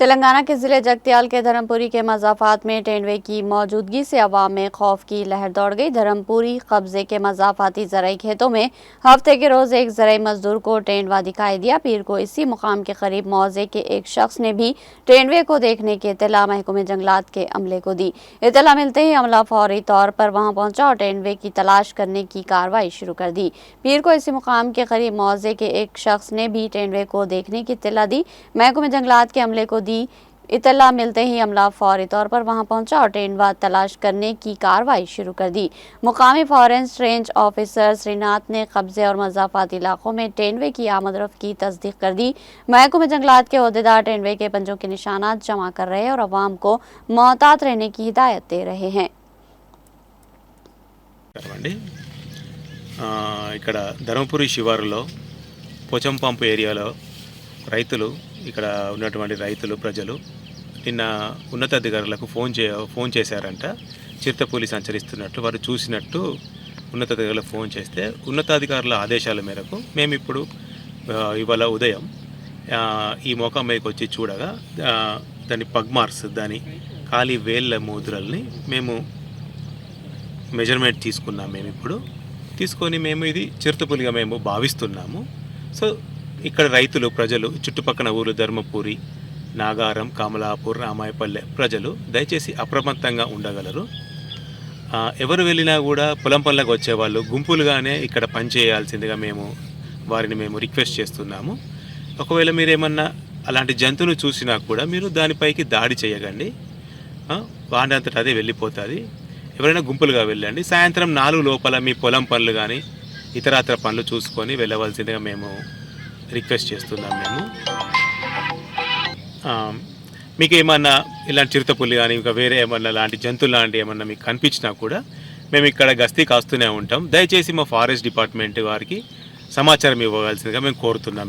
तेलंगाना के जिले जगत्याल के धर्मपुरी के मज़ाफ़ात में तेंदुए की मौजूदगी से अवाम में खौफ की लहर दौड़ गई। धर्मपुरी कब्जे के मज़ाफ़ाती ज़राई खेतों में हफ्ते के रोज़ एक ज़राई मजदूर को तेंदुआ दिखाई दिया। पीर को इसी मुकाम के करीब मौजे के एक शख्स ने भी तेंदुए को देखने की इत्तला महकमे जंगलात के अमले को दी। इत्तला मिलते ही अमला फौरी तौर पर वहाँ पहुंचा और तेंदुए की तलाश करने की कार्रवाई शुरू कर दी। पीर को इसी मुकाम के करीब मौजे के एक शख्स ने भी तेंदुए को देखने की इत्तला दी। महकमे जंगलात के अमले को इत्तला मिलते ही अमला फौरी तौर पर वहां पहुंचा और तेंदुआ तलाश करने की कार्रवाई शुरू कर दी। मुकामी फॉरेस्ट रेंज ऑफिसर श्रीनाथ ने कब्जे और मज़ाफ़ाती इलाकों में तेंदुए की आमदरफ्त की तस्दीक कर दी। महकमे जंगलात के ओहदेदार तेंदुए के पंजों के निशानात जमा कर रहे और अवाम को मोहतात रहने की हिदायत दे रहे हैं। ఇక్కడ ధర్మపురి శివారులో పోచంపంపు ఏరియాలో రైతులు ఇక్కడ ఉన్నటువంటి రైతులు ప్రజలు నిన్న ఉన్నతాధికారులకు ఫోన్ చేశారంట. చిరుతపులి సంచరిస్తున్నట్టు వారు చూసినట్టు ఉన్నతాధికారులకు ఫోన్ చేస్తే ఉన్నతాధికారుల ఆదేశాల మేరకు మేము ఇప్పుడు ఇవాళ ఉదయం ఈ మోకా మీదకి వచ్చి చూడగా దాని పగ్ మార్క్స్ దాని ఖాళీ వేళ్ళ ముద్రల్ని మేము మెజర్మెంట్ తీసుకున్నాం. మేము ఇప్పుడు తీసుకొని మేము ఇది చిరుతపులిగా మేము భావిస్తున్నాము. సో ఇక్కడ రైతులు ప్రజలు చుట్టుపక్కల ఊరు ధర్మపురి, నాగారం, కమలాపూర్, రామాయపల్లె ప్రజలు దయచేసి అప్రమత్తంగా ఉండగలరు. ఎవరు వెళ్ళినా కూడా పొలం పనులకు వచ్చేవాళ్ళు గుంపులుగానే ఇక్కడ పనిచేయాల్సిందిగా మేము రిక్వెస్ట్ చేస్తున్నాము. ఒకవేళ మీరేమన్నా అలాంటి జంతువును చూసినా కూడా మీరు దానిపైకి దాడి చేయకండి. వాటి అంతటా అదే వెళ్ళిపోతుంది. ఎవరైనా గుంపులుగా వెళ్ళండి. సాయంత్రం 4 లోపల మీ పొలం పనులు కానీ ఇతరత్ర పనులు చూసుకొని వెళ్ళవలసిందిగా మేము రిక్వెస్ట్ చేస్తున్నాం. మీకు ఏమన్నా ఇలాంటి చిరుతపులి కానీ ఇంకా వేరే ఏమన్నా లాంటి జంతువులు లాంటి ఏమన్నా మీకు కనిపించినా కూడా మేము ఇక్కడ గస్తీ కాస్తూనే ఉంటాం. దయచేసి మా ఫారెస్ట్ డిపార్ట్మెంట్ వారికి సమాచారం ఇవ్వవలసిందిగా మేము కోరుతున్నాం.